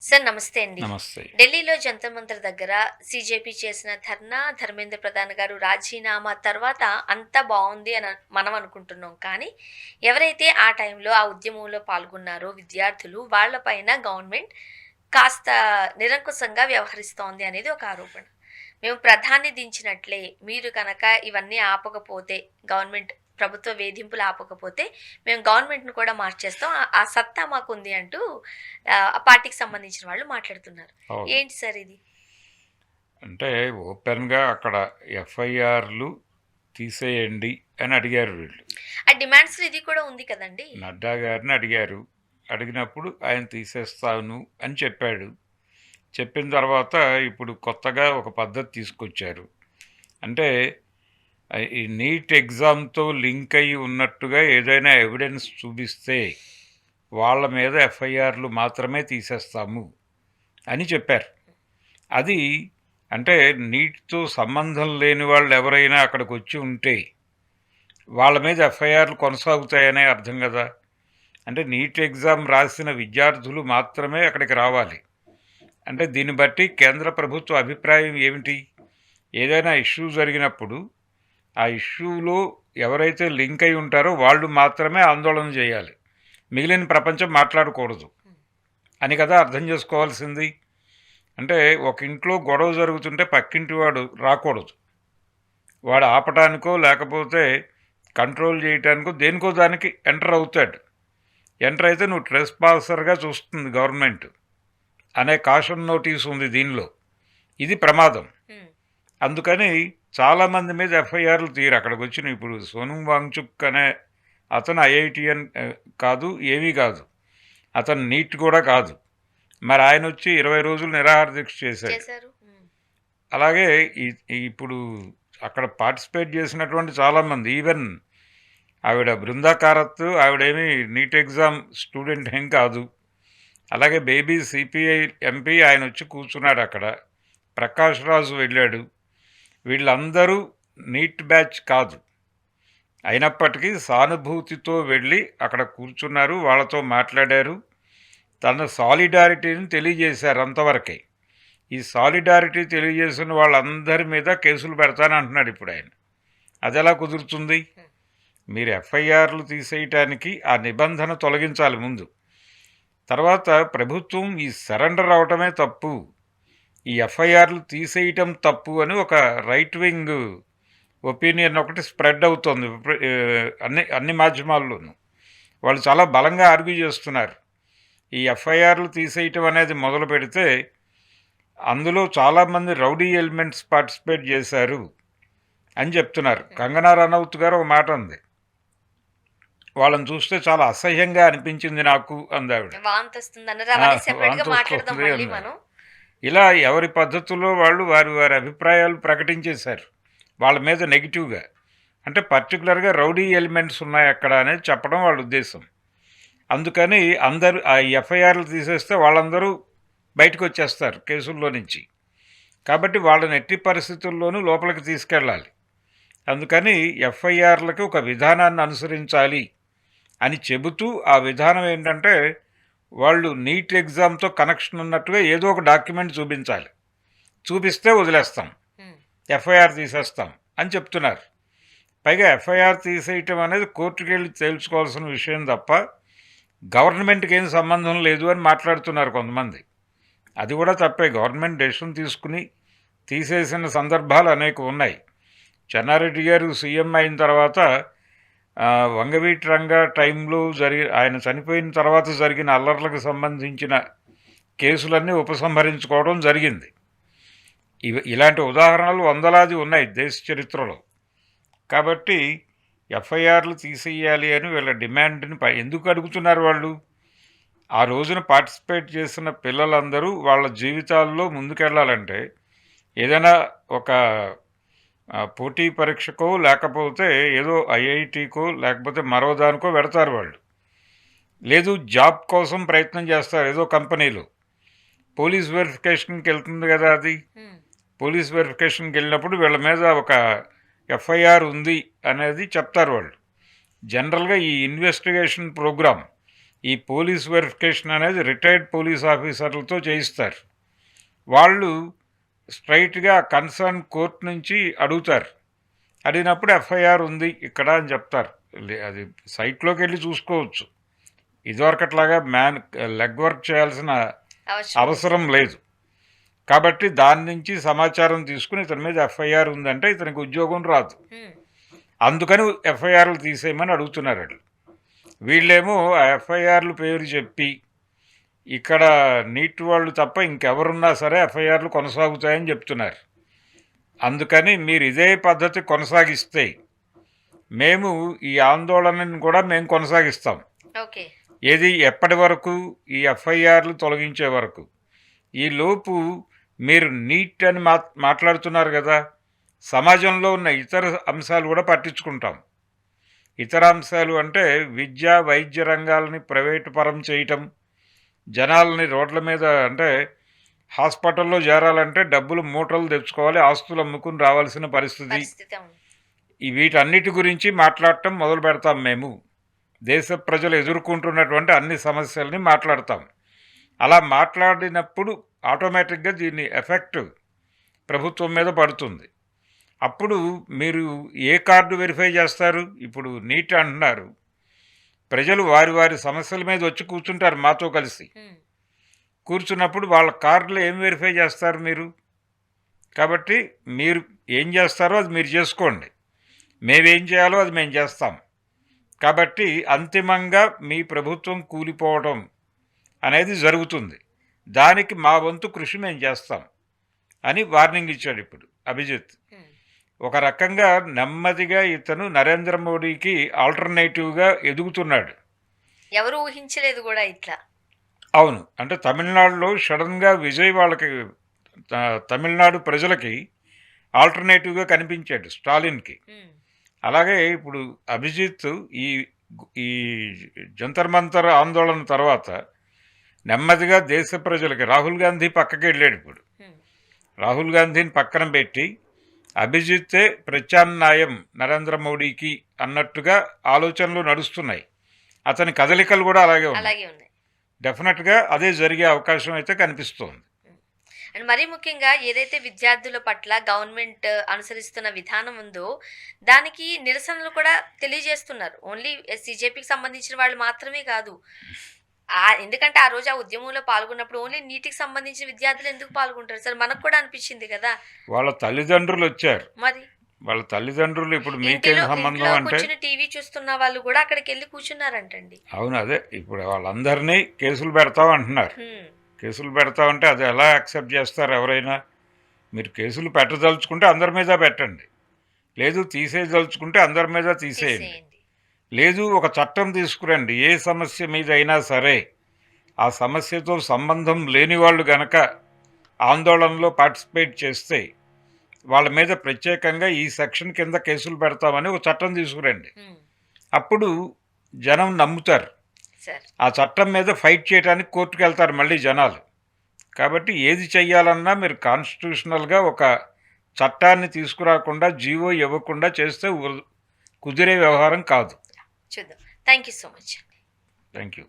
Sir నమస్తే అండి. నమస్తే. ఢిల్లీలో జంతర్ మంతర్ దగ్గర సీజేపీ చేసిన ధర్నా, ధర్మేంద్ర ప్రధాన్ గారు రాజీనామా తర్వాత అంతా బావుంది అని మనం అనుకుంటున్నాం. కానీ ఎవరైతే ఆ టైంలో ఆ ఉద్యమంలో పాల్గొన్నారో విద్యార్థులు వాళ్ళ పైన గవర్నమెంట్ కాస్త నిరంకుశంగా వ్యవహరిస్తోంది అనేది ఒక ఆరోపణ. మేము ప్రధాన్ని దించినట్లే మీరు కనుక ఇవన్నీ ఆపకపోతే గవర్నమెంట్ ప్రభుత్వ వేధింపులు ఆపకపోతే మేము గవర్నమెంట్‌ని కూడా మార్చేస్తాం. ఆ సత్తా మాకుంది అంటూ ఆ పార్టీకి సంబంధించిన వాళ్ళు మాట్లాడుతున్నారు. అవును. ఏంటి సార్ ఇది? అంటే ఓపెన్‌గా అక్కడ ఎఫ్ఐఆర్‌లు తీసేయండి అని అడిగారు వీళ్ళు. ఆ డిమాండ్స్‌లో ఇది కూడా ఉంది కదండీ! నడ్డా గారిని అడిగారు. అడిగినప్పుడు ఆయన తీసేస్తాను అని చెప్పాడు. చెప్పిన తర్వాత ఇప్పుడు కొత్తగా ఒక పద్ధతి తీసుకొచ్చారు. అంటే ఈ నీట్ ఎగ్జామ్‌తో లింక్ అయ్యి ఉన్నట్టుగా ఏదైనా ఎవిడెన్స్ చూపిస్తే వాళ్ళ మీద ఎఫ్ఐఆర్‌లు మాత్రమే తీసేస్తాము అని చెప్పారు. అది అంటే నీట్‌తో సంబంధం లేని వాళ్ళు ఎవరైనా అక్కడికి వచ్చి ఉంటే వాళ్ళ మీద ఎఫ్ఐఆర్‌లు కొనసాగుతాయనే అర్థం కదా! అంటే నీట్ ఎగ్జామ్ రాసిన విద్యార్థులు మాత్రమే అక్కడికి రావాలి. అంటే దీన్ని బట్టి కేంద్ర ప్రభుత్వ అభిప్రాయం ఏమిటి? ఏదైనా ఇష్యూ జరిగినప్పుడు ఆ ఇష్యూలో ఎవరైతే లింక్ అయి ఉంటారో వాళ్ళు మాత్రమే ఆందోళన చేయాలి. మిగిలిన ప్రపంచం మాట్లాడకూడదు అని కదా అర్థం చేసుకోవాల్సింది. అంటే ఒక ఇంట్లో గొడవ జరుగుతుంటే పక్కింటి వాడు రాకూడదు. వాడు ఆపటానికో లేకపోతే కంట్రోల్ చేయటానికో దేనికో దానికి ఎంటర్ అవుతాడు. ఎంటర్ అయితే నువ్వు ట్రెస్పాసర్గా చూస్తుంది గవర్నమెంట్ అనే కాషన్ నోటీస్ ఉంది దీనిలో. ఇది ప్రమాదం. హ్మ్. అందుకని చాలామంది మీద ఎఫ్ఐఆర్లు తీయరు. అక్కడికి వచ్చిన ఇప్పుడు సోనం వాంగ్చుక్ అనే అతను ఐఐటిఎన్ కాదు, ఏమీ కాదు. అతను నీట్ కూడా కాదు. మరి ఆయన వచ్చి 20 రోజులు నిరాహార దీక్ష చేశాడు. చేశారు. హ్మ్. అలాగే ఇప్పుడు అక్కడ పార్టిసిపేట్ చేసినటువంటి చాలామంది ఈవెన్ ఆవిడ బృందా కారత్ ఆవిడేమీ నీట్ ఎగ్జామ్ స్టూడెంట్ ఏం కాదు. అలాగే బేబీ సిపిఐ ఎంపీ ఆయన వచ్చి కూర్చున్నాడు అక్కడ. ప్రకాష్ రాజు వెళ్ళాడు. వీళ్ళందరూ నీట్ బ్యాచ్ కాదు. అయినప్పటికీ సానుభూతితో వెళ్ళి అక్కడ కూర్చున్నారు, వాళ్ళతో మాట్లాడారు, తన సాలిడారిటీని తెలియజేశారు అంతవరకే. ఈ సాలిడారిటీ తెలియజేసిన వాళ్ళందరి మీద కేసులు పెడతానంటున్నాడు ఇప్పుడు ఆయన. అది ఎలా కుదురుతుంది? మీరు ఎఫ్ఐఆర్లు తీసేయటానికి ఆ నిబంధన తొలగించాలి ముందు. తర్వాత ప్రభుత్వం ఈ సరెండర్ అవటమే తప్పు, ఈ ఎఫ్ఐఆర్లు తీసేయటం తప్పు అని ఒక రైట్ వింగ్ ఒపీనియన్ ఒకటి స్ప్రెడ్ అవుతుంది అన్ని మాధ్యమాల్లోనూ. వాళ్ళు చాలా బలంగా ఆర్గ్యూ చేస్తున్నారు. ఈ ఎఫ్ఐఆర్లు తీసేయటం అనేది మొదలు పెడితే అందులో చాలామంది రౌడీ ఎలిమెంట్స్ పార్టిసిపేట్ చేశారు అని చెప్తున్నారు. కంగనా రనౌత్ గారు ఒక మాట ఉంది, వాళ్ళని చూస్తే చాలా అసహ్యంగా అనిపించింది నాకు అందావిడ. వాంతొస్తుందన్నారు. అవన్నీ సెపరేట్‌గా వాంతి మాట్లాడదాం వస్తుంది మళ్ళీ అన్నారు. మనం. ఇలా ఎవరి పద్ధతుల్లో వాళ్ళు వారి వారి అభిప్రాయాలు ప్రకటించేశారు వాళ్ళ మీద నెగిటివ్గా. అంటే పర్టికులర్గా రౌడీ ఎలిమెంట్స్ ఉన్నాయి అక్కడ అనేది చెప్పడం వాళ్ళ ఉద్దేశం. అందుకని అందరూ ఆ ఎఫ్ఐఆర్లు తీసేస్తే వాళ్ళందరూ బయటకు వచ్చేస్తారు కేసుల్లో నుంచి. కాబట్టి వాళ్ళని ఎట్టి పరిస్థితుల్లోనూ లోపలికి తీసుకెళ్ళాలి. అందుకని ఎఫ్ఐఆర్లకి ఒక విధానాన్ని అనుసరించాలి అని చెబుతూ ఆ విధానం ఏంటంటే వాళ్ళు నీట్ ఎగ్జామ్తో కనెక్షన్ ఉన్నట్టుగా ఏదో ఒక డాక్యుమెంట్ చూపించాలి. చూపిస్తే వదిలేస్తాం, హ్మ్. ఎఫ్ఐఆర్ తీసేస్తాం అని చెప్తున్నారు. పైగా ఎఫ్ఐఆర్ తీసేయటం అనేది కోర్టుకు వెళ్ళి తేల్చుకోవాల్సిన విషయం తప్ప గవర్నమెంట్కి ఏం సంబంధం లేదు అని మాట్లాడుతున్నారు కొంతమంది. అది కూడా తప్పే. గవర్నమెంట్ డెసిషన్ తీసుకుని తీసేసిన సందర్భాలు అనేక ఉన్నాయి. చెన్నారెడ్డి గారు సీఎం అయిన తర్వాత వంగవీటి రంగా టైంలో ఆయన చనిపోయిన తర్వాత జరిగిన అల్లర్లకు సంబంధించిన కేసులన్నీ ఉపసంహరించుకోవడం జరిగింది. ఇలాంటి ఉదాహరణలు వందలాది ఉన్నాయి దేశ చరిత్రలో. కాబట్టి ఎఫ్ఐఆర్లు తీసేయాలి అని వీళ్ళ డిమాండ్ని ఎందుకు అడుగుతున్నారు వాళ్ళు? ఆ రోజున పార్టిసిపేట్ చేసిన పిల్లలందరూ వాళ్ళ జీవితాల్లో ముందుకెళ్ళాలంటే ఏదైనా ఒక పోటీ పరీక్షకో లేకపోతే ఏదో ఐఐటీకో లేకపోతే మరో దానికో పెడతారు వాళ్ళు. లేదు జాబ్ కోసం ప్రయత్నం చేస్తారు ఏదో కంపెనీలో. పోలీస్ వెరిఫికేషన్కి వెళ్తుంది కదా అది. పోలీస్ వెరిఫికేషన్కి వెళ్ళినప్పుడు వీళ్ళ మీద ఒక ఎఫ్ఐఆర్ ఉంది అనేది చెప్తారు వాళ్ళు. జనరల్గా ఈ ఇన్వెస్టిగేషన్ ప్రోగ్రామ్ ఈ పోలీస్ వెరిఫికేషన్ అనేది రిటైర్డ్ పోలీస్ ఆఫీసర్లతో చేయిస్తారు. వాళ్ళు స్ట్రైట్గా కన్సర్న్ కోర్ట్ నుంచి అడుగుతారు. అడిగినప్పుడు ఎఫ్ఐఆర్ ఉంది ఇక్కడ అని చెప్తారు. అది సైట్లోకి వెళ్ళి చూసుకోవచ్చు. ఇదివరకట్లాగా లెగ్ వర్క్ చేయాల్సిన అవసరం లేదు. కాబట్టి దాని నుంచి సమాచారం తీసుకుని ఇతని మీద ఎఫ్ఐఆర్ ఉందంటే ఇతనికి ఉద్యోగం రాదు. అందుకని ఎఫ్ఐఆర్లు తీసేయమని అడుగుతున్నారు వాళ్ళు. వీళ్ళేమో ఆ ఎఫ్ఐఆర్లు పేరు చెప్పి ఇక్కడ నీట్ వాళ్ళు తప్ప ఇంకెవరున్నా సరే ఎఫ్ఐఆర్లు కొనసాగుతాయని చెప్తున్నారు. అందుకని మీరు ఇదే పద్ధతి కొనసాగిస్తే మేము ఈ ఆందోళనని కూడా మేము కొనసాగిస్తాం. ఓకే. ఏది ఎప్పటి వరకు? ఈ ఎఫ్ఐఆర్లు తొలగించే వరకు. ఈ లోపు మీరు నీట్ అని మాట్లాడుతున్నారు కదా, సమాజంలో ఉన్న ఇతర అంశాలు కూడా పట్టించుకుంటాం. ఇతర అంశాలు అంటే విద్య వైద్య రంగాలని ప్రైవేటు పరం చేయటం, జనాలని రోడ్ల మీద అంటే హాస్పిటల్లో చేరాలంటే డబ్బులు మూటలు తెచ్చుకోవాలి, ఆస్తులు అమ్ముకుని రావాల్సిన పరిస్థితి. వీటన్నిటి గురించి మాట్లాడటం మొదలు పెడతాం. మేము దేశ ప్రజలు ఎదుర్కొంటున్నటువంటి అన్ని సమస్యల్ని మాట్లాడతాం. అలా మాట్లాడినప్పుడు ఆటోమేటిక్గా దీని ఎఫెక్ట్ ప్రభుత్వం మీద పడుతుంది. అప్పుడు మీరు ఏ కార్డు వెరిఫై చేస్తారు? ఇప్పుడు నీట్ అంటున్నారు, ప్రజలు వారి వారి సమస్యల మీద వచ్చి కూర్చుంటారు మాతో కలిసి. కూర్చున్నప్పుడు వాళ్ళ కార్డులు ఏం వెరిఫై చేస్తారు మీరు? కాబట్టి మీరు ఏం చేస్తారో అది మీరు చేసుకోండి, మేమేం చేయాలో అది మేము చేస్తాం. కాబట్టి అంతిమంగా మీ ప్రభుత్వం కూలిపోవడం అనేది జరుగుతుంది. దానికి మా వంతు కృషి మేము చేస్తాం అని వార్నింగ్ ఇచ్చాడు ఇప్పుడు అభిజిత్. ఒక రకంగా నెమ్మదిగా ఇతను నరేంద్ర మోడీకి ఆల్టర్నేటివ్గా ఎదుగుతున్నాడు. ఎవరు ఊహించలేదు కూడా ఇట్లా. అవును, అంటే తమిళనాడులో సడన్గా విజయ్ వాళ్ళకి తమిళనాడు ప్రజలకి ఆల్టర్నేటివ్గా కనిపించాడు స్టాలిన్కి. అలాగే ఇప్పుడు అభిజిత్ ఈ ఈ జంతర్ మంతర్ ఆందోళన తర్వాత నెమ్మదిగా దేశ ప్రజలకి రాహుల్ గాంధీ పక్కకి వెళ్ళాడు. ఇప్పుడు రాహుల్ గాంధీని పక్కన పెట్టి అభిజిత్తే ప్రత్యామ్నాయం నరేంద్ర మోడీకి అన్నట్టుగా ఆలోచనలు నడుస్తున్నాయి. అతని కదలికలు కూడా అలాగే ఉన్నాయి. డెఫినెట్గా అదే జరిగే అవకాశం అయితే కనిపిస్తోంది. అండ్ మరీ ముఖ్యంగా ఏదైతే విద్యార్థుల పట్ల గవర్నమెంట్ అనుసరిస్తున్న విధానం ఉందో దానికి నిరసనలు కూడా తెలియజేస్తున్నారు. ఓన్లీ సిజేపీకి సంబంధించిన వాళ్ళు మాత్రమే కాదు. ఎందుకంటే ఆ రోజు ఆ ఉద్యమంలో పాల్గొన్నప్పుడు ఓన్లీ నీటికి సంబంధించిన విద్యార్థులు ఎందుకు పాల్గొంటారు సార్? మనకు కూడా అనిపించింది కదా. వాళ్ళ తల్లిదండ్రులు వచ్చారు. మరి వాళ్ళ తల్లిదండ్రులు ఇప్పుడు మీకేం సంబంధం అంటే టీవీ చూస్తున్న వాళ్ళు కూడా అక్కడికి వెళ్ళి కూర్చున్నారంటండి. అవును, అదే ఇప్పుడు వాళ్ళందరినీ కేసులు పెడతాం అంటున్నారు. కేసులు పెడతామంటే అది ఎలా యాక్సెప్ట్ చేస్తారు ఎవరైనా? మీరు కేసులు పెట్టదలుచుకుంటే అందరి మీద పెట్టండి, లేదు తీసేయదలుచుకుంటే అందరి మీద తీసేయండి, లేదు ఒక చట్టం తీసుకురండి. ఏ సమస్య మీద అయినా సరే ఆ సమస్యతో సంబంధం లేని వాళ్ళు గనక ఆందోళనలో పార్టిసిపేట్ చేస్తే వాళ్ళ మీద ప్రత్యేకంగా ఈ సెక్షన్ కింద కేసులు పెడతామని ఒక చట్టం తీసుకురండి. అప్పుడు జనం నమ్ముతారు. ఆ చట్టం మీద ఫైట్ చేయడానికి కోర్టుకు వెళ్తారు మళ్ళీ జనాలు. కాబట్టి ఏది చెయ్యాలన్నా మీరు కాన్స్టిట్యూషనల్గా ఒక చట్టాన్ని తీసుకురాకుండా జీవో ఇవ్వకుండా చేస్తే కుదిరే వ్యవహారం కాదు. చూద్దాం. Thank you so much. Thank you.